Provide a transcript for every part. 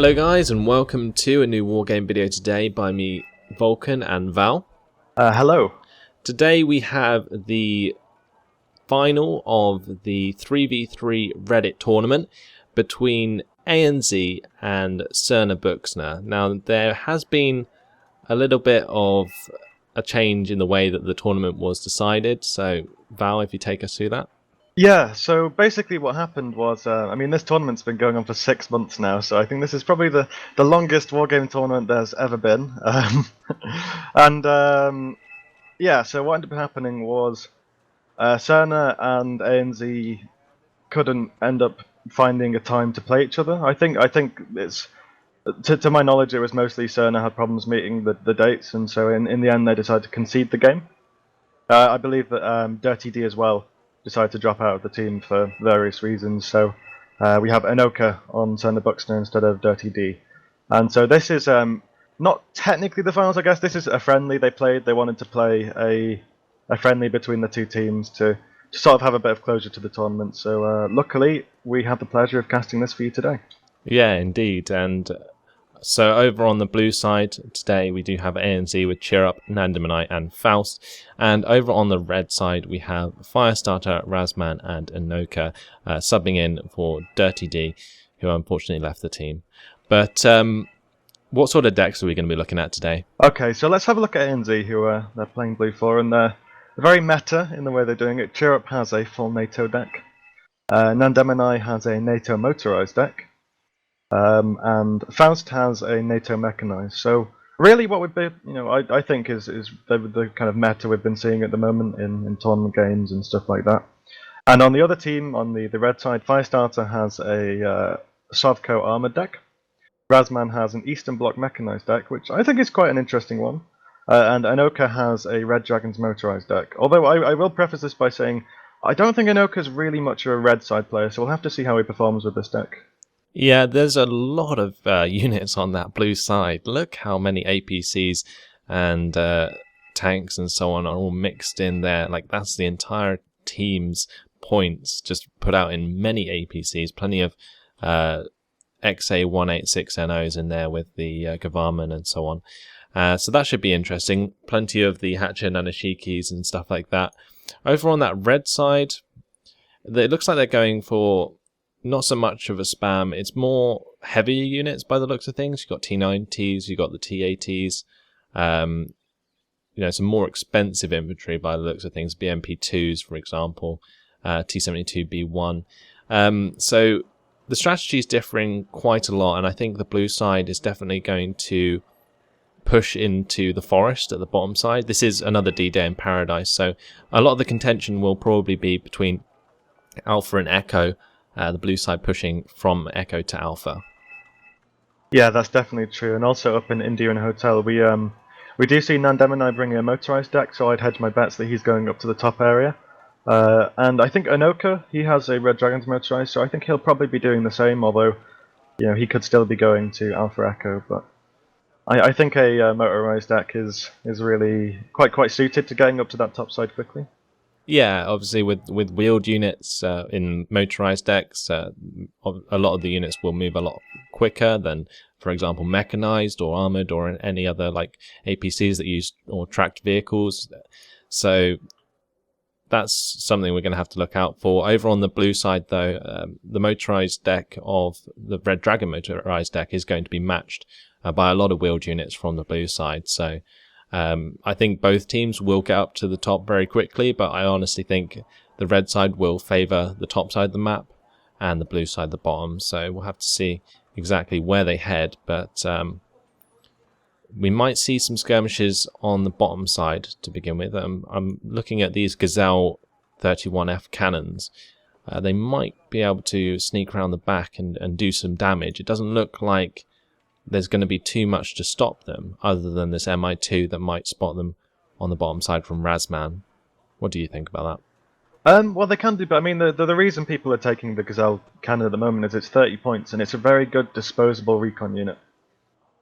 Hello guys, and welcome to a new Wargame video today by me, Vulcan and Val. Hello. Today we have the final of the 3v3 Reddit tournament between ANZ and Crna Buksna. Now there has been a little bit of a change in the way that the tournament was decided, so Val, if you take us through that. Yeah, so basically what happened was, this tournament's been going on for 6 months now, so I think this is probably the longest Wargame tournament there's ever been. So what ended up happening was Crna and ANZ couldn't end up finding a time to play each other. I think it's, to my knowledge, it was mostly Crna had problems meeting the dates, and so in the end they decided to concede the game. I believe that Dirty D as well decided to drop out of the team for various reasons, so we have Anoka on Crna Buksna instead of Dirty D. And so this is not technically the finals, I guess. This is a friendly they played. They wanted to play a friendly between the two teams to sort of have a bit of closure to the tournament. So luckily, we have the pleasure of casting this for you today. Yeah, indeed. And so over on the blue side today, we do have ANZ with Cheer Up, Nandamanai and Faust. And over on the red side, we have Firestarter, Razman and Anoka subbing in for Dirty D, who unfortunately left the team. But what sort of decks are we going to be looking at today? Okay, so let's have a look at ANZ, who they're playing blue for, and they're very meta in the way they're doing it. Cheer Up has a full NATO deck. Nandamanai has a NATO motorized deck. And Faust has a NATO mechanized. So really, what would be, I think is the kind of meta we've been seeing at the moment in tournament games and stuff like that. And on the other team, on the red side, Firestarter has a Sovco armored deck. Razman has an Eastern Bloc mechanized deck, which I think is quite an interesting one. And Anoka has a Red Dragons motorized deck. Although I will preface this by saying I don't think Anoka's really much of a red side player, so we'll have to see how he performs with this deck. Yeah, there's a lot of units on that blue side. Look how many APCs and tanks and so on are all mixed in there. Like, that's the entire team's points just put out in many APCs. Plenty of XA186NOs in there with the Gavarman and so on. So that should be interesting. Plenty of the Hatcher Nanashikis and stuff like that. Over on that red side, it looks like they're going for not so much of a spam. It's more heavier units by the looks of things. You've got T90s, you've got the T80s, some more expensive infantry by the looks of things. BMP2s, for example, T72B1. So the strategy is differing quite a lot, and I think the blue side is definitely going to push into the forest at the bottom side. This is another D-Day in Paradise, so a lot of the contention will probably be between Alpha and Echo. The blue side pushing from Echo to Alpha. Yeah, that's definitely true. And also up in Indian Hotel, we do see Nandamanai bringing a motorized deck, so I'd hedge my bets that he's going up to the top area. And I think Anoka, he has a Red Dragons motorized, so I think he'll probably be doing the same, although he could still be going to Alpha Echo. But I think a motorized deck is really quite suited to getting up to that top side quickly. Yeah, obviously with wheeled units in motorized decks, a lot of the units will move a lot quicker than, for example, mechanized or armored or any other like APCs that use or tracked vehicles. So that's something we're going to have to look out for. Over on the blue side, though, the motorized deck of the Red Dragon motorized deck is going to be matched by a lot of wheeled units from the blue side. So I think both teams will get up to the top very quickly, but I honestly think the red side will favour the top side of the map and the blue side the bottom. So we'll have to see exactly where they head, but we might see some skirmishes on the bottom side to begin with. I'm looking at these Gazelle 31F cannons. They might be able to sneak around the back and do some damage. It doesn't look like there's going to be too much to stop them, other than this MI2 that might spot them on the bottom side from Razman. What do you think about that? Well, they can do, but I mean, the reason people are taking the Gazelle cannon at the moment is it's 30 points, and it's a very good disposable recon unit.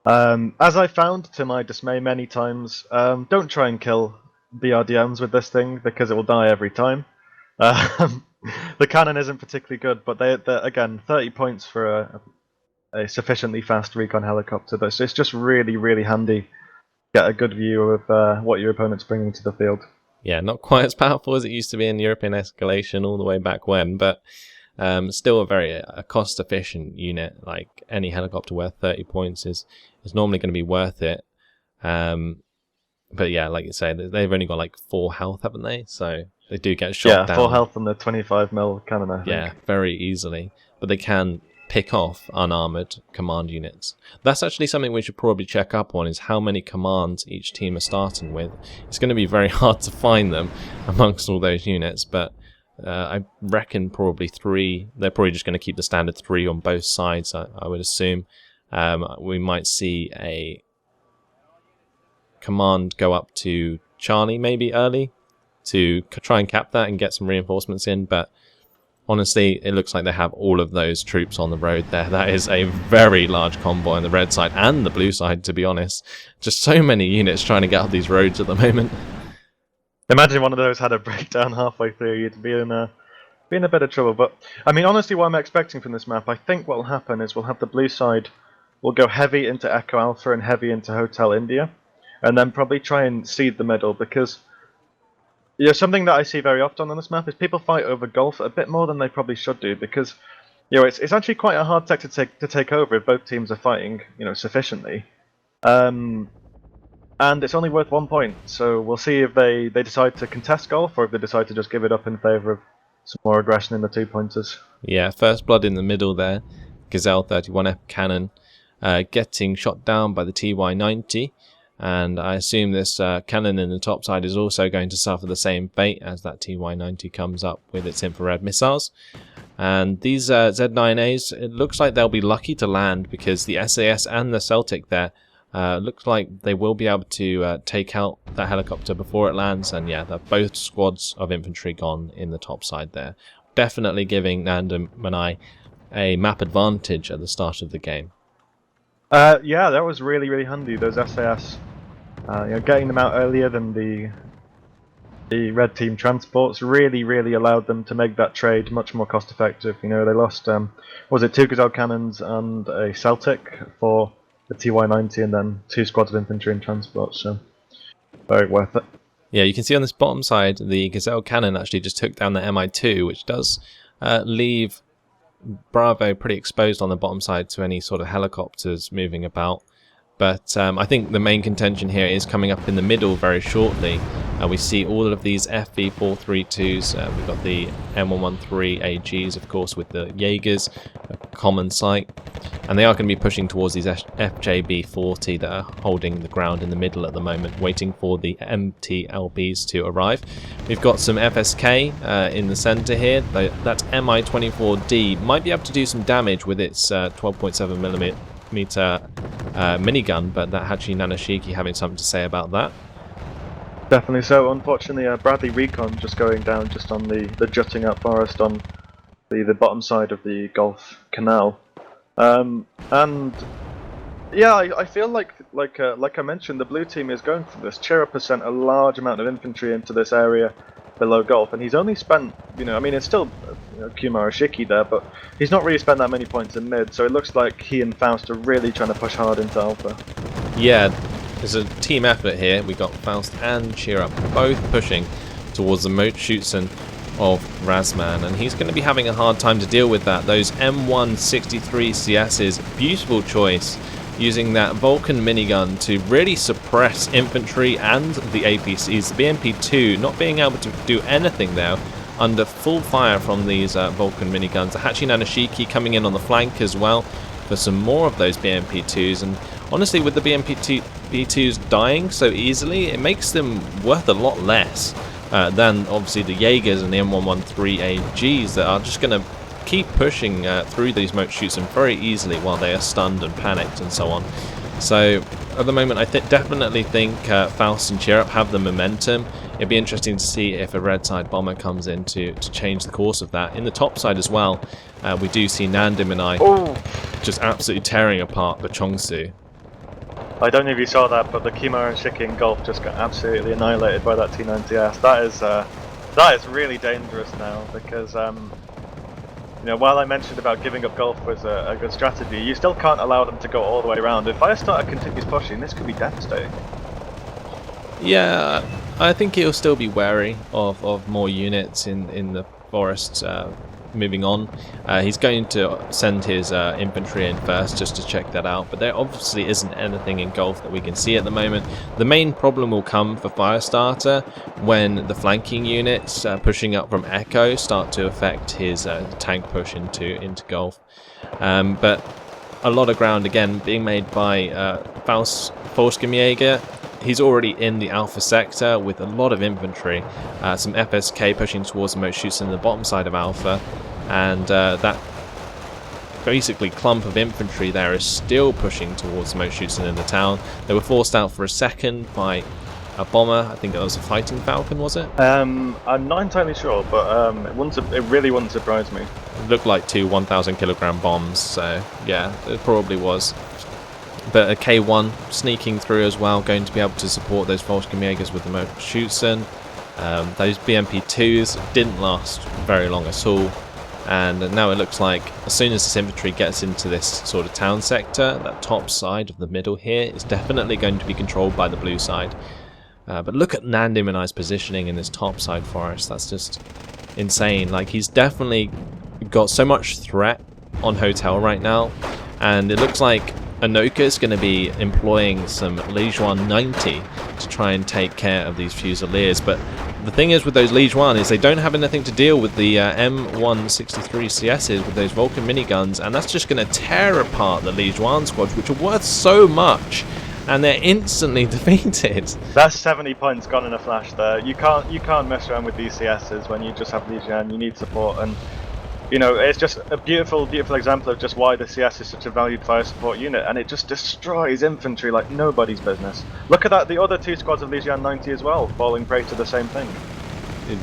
As I found, to my dismay many times, don't try and kill BRDMs with this thing, because it will die every time. The cannon isn't particularly good, but they're again, 30 points for a sufficiently fast recon helicopter. But it's just really, really handy to get a good view of what your opponent's bringing to the field. Yeah, not quite as powerful as it used to be in European Escalation all the way back when, but still a very cost-efficient unit. Like any helicopter worth 30 points is normally going to be worth it. But yeah, like you say, they've only got like 4 health, haven't they? So they do get shot down. Yeah, 4 health on the 25mm cannon, I think. Yeah, very easily. But they can pick off unarmored command units. That's actually something we should probably check up on, is how many commands each team are starting with. It's going to be very hard to find them amongst all those units, but I reckon probably 3. They're probably just going to keep the standard 3 on both sides, I would assume. We might see a command go up to Charlie maybe early to try and cap that and get some reinforcements in, but honestly, it looks like they have all of those troops on the road there. That is a very large convoy on the red side and the blue side, to be honest. Just so many units trying to get up these roads at the moment. Imagine one of those had a breakdown halfway through, you'd be in a bit of trouble. But I mean, honestly, what I'm expecting from this map, I think what will happen is we'll have the blue side will go heavy into Echo Alpha and heavy into Hotel India, and then probably try and seed the middle, because something that I see very often on this map is people fight over Gulf a bit more than they probably should do, because it's actually quite a hard sector to take over if both teams are fighting sufficiently. And it's only worth 1 point, so we'll see if they decide to contest Gulf or if they decide to just give it up in favour of some more aggression in the 2-pointers. Yeah, first blood in the middle there. Gazelle 31F cannon getting shot down by the TY-90, and I assume this cannon in the top side is also going to suffer the same fate as that TY-90 comes up with its infrared missiles. And these Z9As, it looks like they'll be lucky to land, because the SAS and the Celtic there looks like they will be able to take out that helicopter before it lands. And yeah, both squads of infantry gone in the top side there, definitely giving Nandem and I a map advantage at the start of the game. Yeah, that was really, really handy, those SAS. Getting them out earlier than the red team transports really, really allowed them to make that trade much more cost effective. They lost, was it 2 Gazelle cannons and a Celtic for the TY-90, and then 2 squads of infantry and transport, so very worth it. Yeah, you can see on this bottom side, the Gazelle cannon actually just took down the Mi-2, which does leave Bravo pretty exposed on the bottom side to any sort of helicopters moving about. But I think the main contention here is coming up in the middle very shortly. We see all of these FV432s. We've got the M113 AGs, of course, with the Jaegers, a common sight. And they are going to be pushing towards these FJB40 that are holding the ground in the middle at the moment, waiting for the MTLBs to arrive. We've got some FSK in the centre here. That Mi-24D might be able to do some damage with its 12.7mm minigun, but that Hachi Nanashiki having something to say about that. Definitely so. Unfortunately, Bradley Recon just going down just on the jutting up forest on the bottom side of the Gulf Canal. And yeah, I feel like I mentioned, the blue team is going for this. Chirrup has sent a large amount of infantry into this area below Gulf, and he's only spent, I mean, it's still Kumar Ashiki there, but he's not really spent that many points in mid, so it looks like he and Faust are really trying to push hard into Alpha. Yeah, there's a team effort here. We got Faust and Chirrup both pushing towards the Motschützen of Razman, and he's going to be having a hard time to deal with that. Those M163 CSs, beautiful choice, using that Vulcan minigun to really suppress infantry and the APCs. The BMP-2 not being able to do anything there, under full fire from these Vulcan miniguns. The Hachi Nanashiki coming in on the flank as well for some more of those BMP-2s, and honestly, with the BMP-2s dying so easily, it makes them worth a lot less than obviously the Jaegers and the M113 AGs that are just going to keep pushing through these Motschützen very easily while they are stunned and panicked and so on. So at the moment, I definitely think Faust and Chirrup have the momentum. It'd be interesting to see if a red side bomber comes in to change the course of that. In the top side as well, we do see Nandem and I just absolutely tearing apart the Chongsu. I don't know if you saw that, but the Kimar and Shiki in Gulf just got absolutely annihilated by that T-90S. That is really dangerous now, because You know, while I mentioned about giving up Gulf was a good strategy, you still can't allow them to go all the way around. If Firestarter continues pushing, this could be devastating. Yeah, I think he'll still be wary of more units in the forest moving on. He's going to send his infantry in first just to check that out, but there obviously isn't anything in Gulf that we can see at the moment. The main problem will come for Firestarter when the flanking units pushing up from Echo start to affect his tank push into Gulf. But a lot of ground again being made by fullscreen. He's already in the Alpha sector with a lot of infantry, some FSK pushing towards the most shoots in the bottom side of Alpha, and that basically clump of infantry there is still pushing towards the most shoots in the town. They were forced out for a second by a bomber. I think that was a fighting Falcon, was it? I'm not entirely sure, but it really wouldn't surprise me. It looked like 2 1,000-kilogram bombs, so yeah, it probably was. But a K1 sneaking through as well, going to be able to support those Volksgemjägers with the Motorschützen. Those BMP2s didn't last very long at all, and now it looks like as soon as this infantry gets into this sort of town sector, that top side of the middle here is definitely going to be controlled by the blue side. But look at Nandimanai's positioning in this top side forest. That's just insane. Like, he's definitely got so much threat on Hotel right now, and it looks like Anoka's going to be employing some Lijuan 90 to try and take care of these Fusiliers. But the thing is with those Lijuan is they don't have anything to deal with the M163 CSs with those Vulcan miniguns, and that's just going to tear apart the Lijuan squads, which are worth so much, and they're instantly defeated. That's 70 points gone in a flash there. You can't mess around with these CSs when you just have Lijuan. You need support, and you know, it's just a beautiful example of just why the CS is such a valued fire support unit, and it just destroys infantry like nobody's business. Look at that, the other 2 squads of Lijian 90 as well, falling prey to the same thing.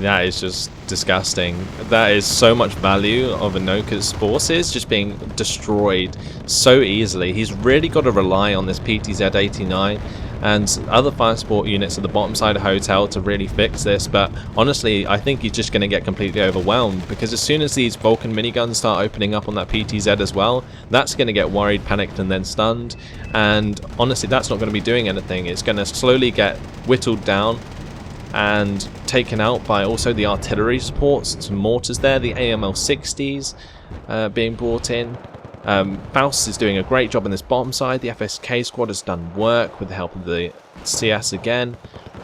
That is just disgusting. That is so much value of Anoka's forces just being destroyed so easily. He's really got to rely on this PTZ-89 and other fire support units at the bottom side of Hotel to really fix this, but honestly I think he's just going to get completely overwhelmed, because as soon as these Vulcan miniguns start opening up on that PTZ as well, that's going to get worried, panicked and then stunned, and honestly that's not going to be doing anything. It's going to slowly get whittled down and taken out by also the artillery supports, some mortars there, the AML-60s being brought in. Faust is doing a great job on this bottom side. The FSK squad has done work with the help of the CS again.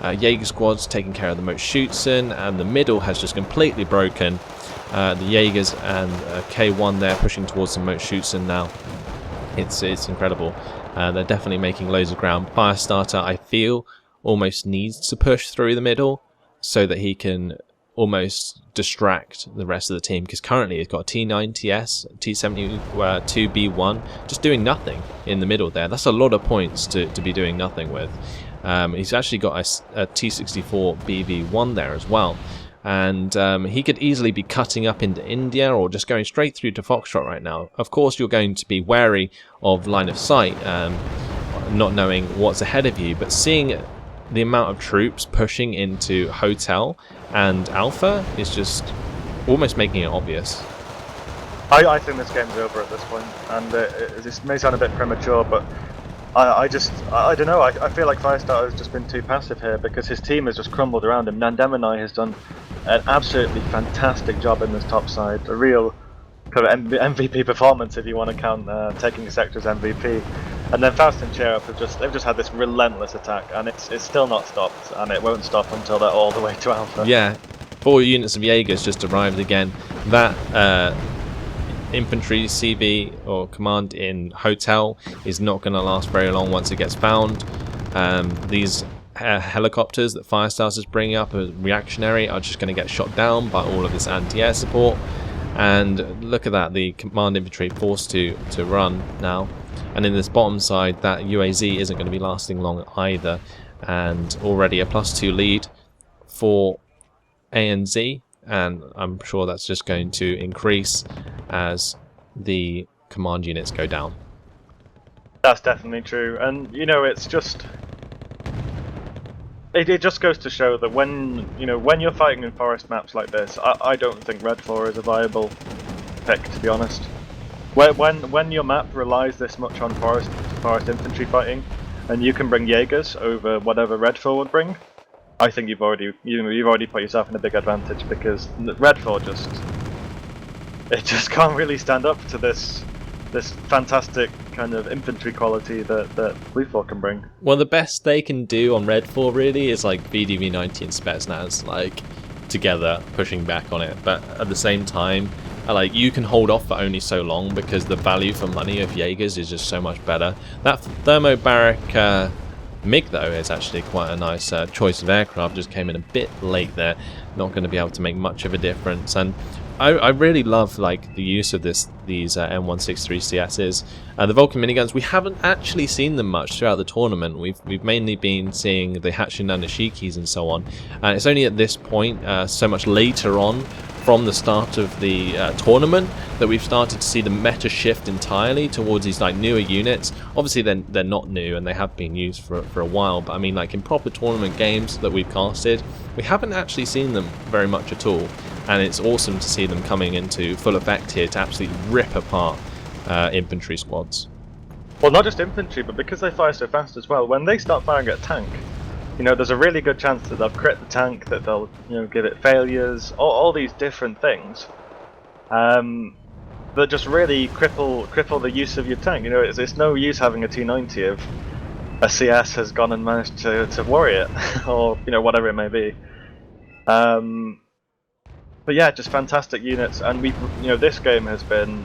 Jaeger squad's taking care of the Motorschützen, and the middle has just completely broken. The Jaegers and K1 there pushing towards the Motorschützen now. It's incredible. They're definitely making loads of ground. Firestarter, I feel, almost needs to push through the middle so that he can almost distract the rest of the team, because currently he's got a T90S, T72B1 just doing nothing in the middle there. That's a lot of points to be doing nothing with. He's actually got a T64BV1 there as well, and he could easily be cutting up into India or just going straight through to Foxtrot right now. Of course you're going to be wary of line of sight, not knowing what's ahead of you, but seeing the amount of troops pushing into Hotel and Alpha is just almost making it obvious. I think this game's over at this point, and this may sound a bit premature, but I don't know, I feel like Firestarter has just been too passive here, because his team has just crumbled around him. Nandemanai has done an absolutely fantastic job in this top side, a real kind of MVP performance if you want to count taking the sector as MVP. And then Faust and Cherub they've just had this relentless attack, and it's still not stopped, and it won't stop until they're all the way to Alpha. Yeah, 4 units of Jaegers just arrived again. That infantry CV or command in Hotel is not going to last very long once it gets found. These helicopters that Firestarter is bringing up as reactionary are just going to get shot down by all of this anti-air support. And look at that, the command infantry forced to run now. And in this bottom side, that UAZ isn't going to be lasting long either. And already a +2 lead for ANZ, and I'm sure that's just going to increase as the command units go down. That's definitely true, and you know, it's just it just goes to show that when you're fighting in forest maps like this, I don't think Red 4 is a viable pick, to be honest. When your map relies this much on forest infantry fighting, and you can bring Jaegers over whatever Redfall would bring, I think you've already put yourself in a big advantage, because Redfall just can't really stand up to this fantastic kind of infantry quality that Bluefall can bring. Well, the best they can do on Redfall really is like VDV-90 and Spetsnaz, like together pushing back on it. But at the same time, like you can hold off for only so long because the value for money of Jaegers is just so much better. That thermobaric MiG though is actually quite a nice choice of aircraft. Just came in a bit late there, not going to be able to make much of a difference. And I really love like the use of these M163 CSs. The Vulcan miniguns, we haven't actually seen them much throughout the tournament. We've mainly been seeing the Hatchin Nanashikis and so on. And it's only at this point, so much later on from the start of the tournament, that we've started to see the meta shift entirely towards these like newer units. Obviously they're not new and they have been used for a while, but I mean like in proper tournament games that we've casted, we haven't actually seen them very much at all. And it's awesome to see them coming into full effect here to absolutely rip apart infantry squads. Well, not just infantry, but because they fire so fast as well, when they start firing at a tank, there's a really good chance that they'll crit the tank, that they'll give it failures, all these different things that just really cripple the use of your tank. It's no use having a T90 if a CS has gone and managed to worry it, or whatever it may be. But yeah, just fantastic units, and this game has been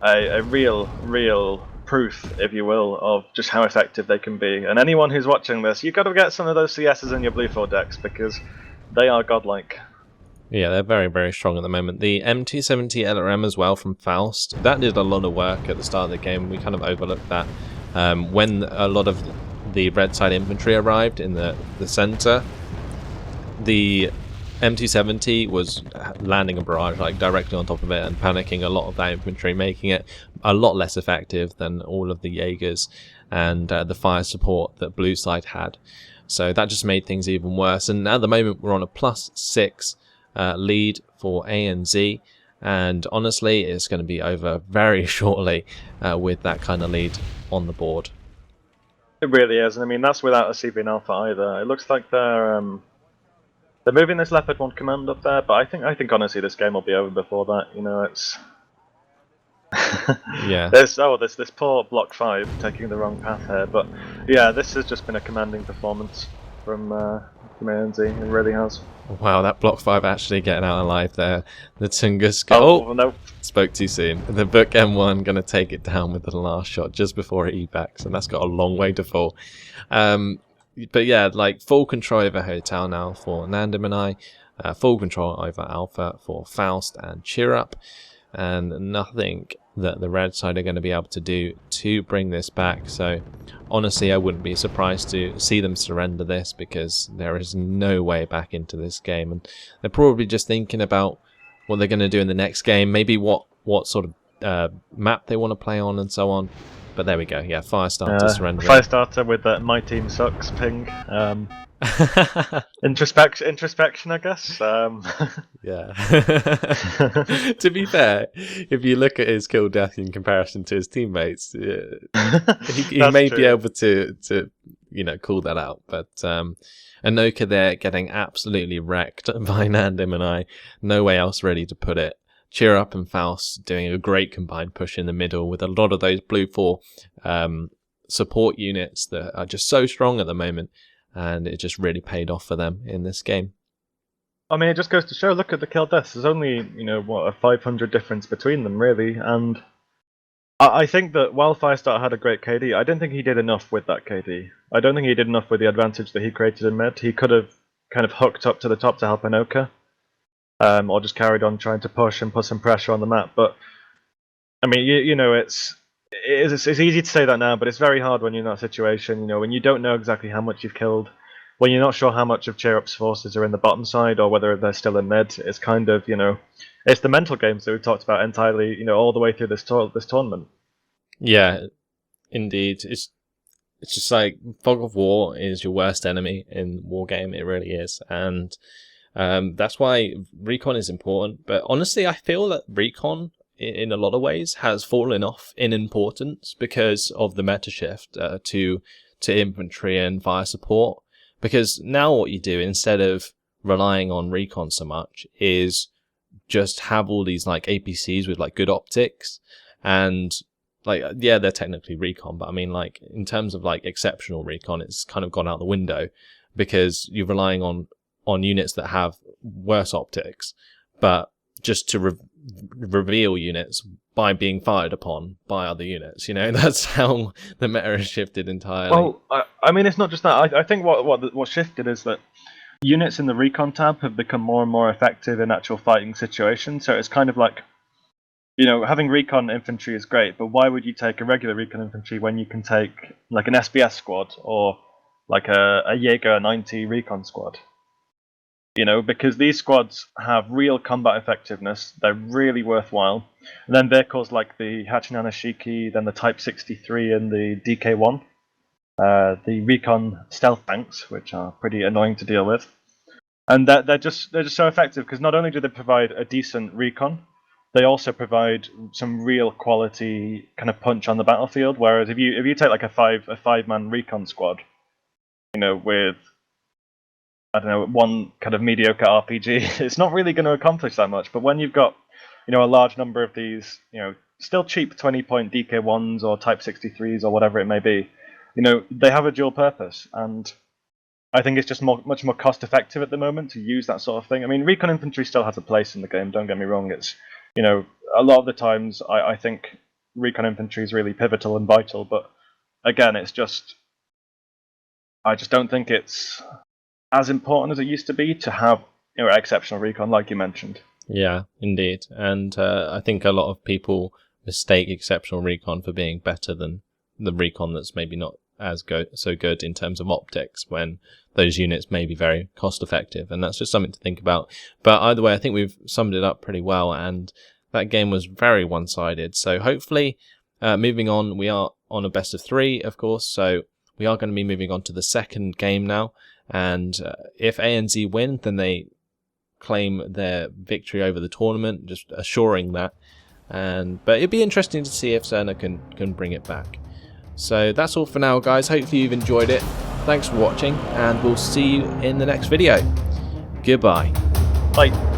a real proof, if you will, of just how effective they can be. And anyone who's watching this, you've got to get some of those CSs in your Bluefall decks, because they are godlike. Yeah, they're very, very strong at the moment. The M270 LRM as well from Faust, that did a lot of work at the start of the game. We kind of overlooked that. When a lot of the red side infantry arrived in the center, the M270 was landing a barrage like directly on top of it and panicking a lot of that infantry, making it a lot less effective than all of the Jaegers and the fire support that blue side had. So that just made things even worse. And at the moment we're on a +6 lead for ANZ, and honestly it's going to be over very shortly with that kind of lead on the board. It really is, and I mean that's without a CB Alpha either. It looks like they're moving this Leopard 1 command up there, but I think honestly this game will be over before that. It's yeah. There's this poor Block 5 taking the wrong path here, but yeah, this has just been a commanding performance from ANZ. It really has. Wow, that Block 5 actually getting out alive there. The Tunguska. Oh no! Spoke too soon. The Book M1 going to take it down with the last shot just before it evacs, and that's got a long way to fall. But yeah, like full control over Hotel now for Nandem and I, full control over Alpha for Faust and Cheer Up, and nothing that the red side are going to be able to do to bring this back. So honestly, I wouldn't be surprised to see them surrender this, because there is no way back into this game, and they're probably just thinking about what they're going to do in the next game, maybe what sort of map they want to play on and so on. But there we go. Yeah, Firestarter surrendering. Firestarter with my team sucks ping. Introspection, I guess. Yeah. To be fair, if you look at his kill death in comparison to his teammates, he may be able to call that out. But Anoka there getting absolutely wrecked by Nandem and I. No way else really to put it. Cheer Up and Faust doing a great combined push in the middle with a lot of those Blue 4 support units that are just so strong at the moment, and it just really paid off for them in this game. I mean, it just goes to show, look at the kill deaths. There's only, a 500 difference between them, really, and I think that while Firestarter had a great KD, I don't think he did enough with that KD. I don't think he did enough with the advantage that he created in mid. He could have kind of hooked up to the top to help Anoka. Or just carried on trying to push and put some pressure on the map. But I mean, it's easy to say that now, but it's very hard when you're in that situation. When you don't know exactly how much you've killed, when you're not sure how much of Cheer Up's forces are in the bottom side or whether they're still in mid. It's kind of it's the mental games that we've talked about entirely. All the way through this tournament. Yeah, indeed. It's just like Fog of War is your worst enemy in Wargame. It really is, and That's why recon is important. But honestly, I feel that recon, in a lot of ways, has fallen off in importance because of the meta shift to infantry and fire support. Because now what you do, instead of relying on recon so much, is just have all these like APCs with like good optics, and like, yeah, they're technically recon, but I mean, like, in terms of like exceptional recon, it's kind of gone out the window because you're relying on units that have worse optics, but just to reveal units by being fired upon by other units. You know, that's how the meta has shifted entirely. Well, I mean, it's not just that. I think what shifted is that units in the recon tab have become more and more effective in actual fighting situations. So it's kind of like, you know, having recon infantry is great, but why would you take a regular recon infantry when you can take like an SBS squad or like a Jaeger 90 recon squad? You know, because these squads have real combat effectiveness, they're really worthwhile. And then vehicles like the Hachinana Shiki, then the Type 63 and the DK1, the recon stealth tanks, which are pretty annoying to deal with. And they're just so effective because not only do they provide a decent recon, they also provide some real quality kind of punch on the battlefield. Whereas if you take like a five-man recon squad, you know, with, I don't know, one kind of mediocre RPG, it's not really going to accomplish that much. But when you've got, you know, a large number of these, you know, still cheap 20-point DK1s or Type 63s or whatever it may be, you know, they have a dual purpose. And I think it's just much more cost effective at the moment to use that sort of thing. I mean, recon infantry still has a place in the game, don't get me wrong. It's, you know, a lot of the times I think recon infantry is really pivotal and vital. But again, it's just, I just don't think it's as important as it used to be to have, you know, exceptional recon, like you mentioned. Yeah, indeed. And I think a lot of people mistake exceptional recon for being better than the recon that's maybe not as so good in terms of optics, when those units may be very cost effective, and that's just something to think about. But either way, I think we've summed it up pretty well, and that game was very one-sided. So hopefully, moving on, we are on a best of 3, of course, so we are going to be moving on to the second game now. And if ANZ win, then they claim their victory over the tournament, just assuring that. But it'd be interesting to see if Crna can bring it back. So that's all for now, guys. Hopefully you've enjoyed it. Thanks for watching, and we'll see you in the next video. Goodbye. Bye.